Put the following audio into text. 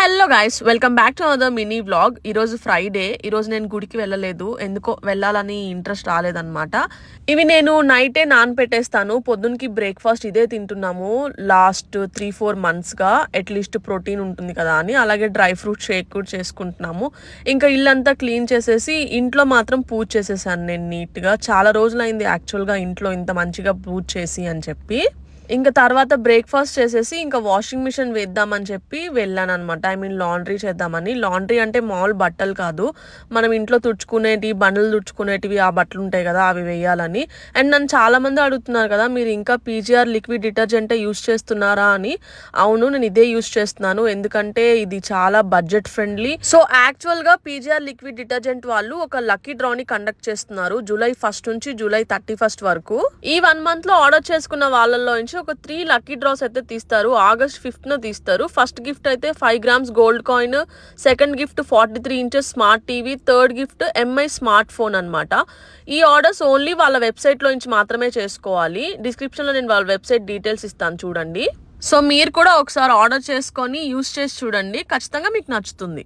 Hello guys, welcome back to another mini vlog. ఈరోజు Friday. ఈరోజు నేను గుడికి వెళ్ళలేదు, ఎందుకో వెళ్ళాలని ఇంట్రెస్ట్ రాలేదన్నమాట. ఇవి నేను నైటే నానపెట్టేస్తాను. పొద్దునకి బ్రేక్ఫాస్ట్ ఇదే తింటున్నాము లాస్ట్ 3-4 monthsగా. అట్లీస్ట్ ప్రోటీన్ ఉంటుంది కదా అని. అలాగే డ్రై ఫ్రూట్ షేక్ కూడా చేసుకుంటున్నాము. ఇంకా ఇల్లంతా క్లీన్ చేసేసి ఇంట్లో మాత్రం పూజ చేసేసాను నేను నీట్గా. చాలా రోజులైంది యాక్చువల్గా ఇంట్లో ఇంత మంచిగా పూజ చేసి అని చెప్పి. ఇంకా తర్వాత బ్రేక్ఫాస్ట్ చేసేసి ఇంకా వాషింగ్ మిషన్ వేద్దామని చెప్పి వెళ్ళాను అనమాట. లాండ్రీ చేద్దామని. లాండ్రీ అంటే మామూలు బట్టలు కాదు, మనం ఇంట్లో తుడుచుకునేటివి, బండ్లు తుడుచుకునేటివి, ఆ బట్టలు ఉంటాయి కదా అవి వేయాలని. అండ్ నన్ను చాలా మంది అడుగుతున్నారు కదా, మీరు ఇంకా పీజీఆర్ లిక్విడ్ డిటర్జెంటే యూస్ చేస్తున్నారా అని. అవును, నేను ఇదే యూస్ చేస్తున్నాను, ఎందుకంటే ఇది చాలా బడ్జెట్ ఫ్రెండ్లీ. సో యాక్చువల్గా పీజీఆర్ లిక్విడ్ డిటర్జెంట్ వాళ్ళు ఒక లక్కీ డ్రాని కండక్ట్ చేస్తున్నారు July 1st నుంచి July 31st వరకు. ఈ 1 month లో ఆర్డర్ చేసుకున్న వాళ్ళలో నుంచి ఒక 3 లక్కీ డ్రాస్ అయితే తీస్తారు. August 5th తీస్తారు. ఫస్ట్ గిఫ్ట్ అయితే 5 grams gold coin, second gift 43 inches smart TV, third gift MI smart phone అనమాట. ఈ ఆర్డర్స్ ఓన్లీ వాళ్ళ వెబ్సైట్ లో నుంచి మాత్రమే చేసుకోవాలి. డిస్క్రిప్షన్ లో నేను వాళ్ళ వెబ్సైట్ డీటెయిల్స్ ఇస్తాను చూడండి. సో మీరు కూడా ఒకసారి ఆర్డర్ చేసుకొని యూస్ చేసి చూడండి, ఖచ్చితంగా మీకు నచ్చుతుంది.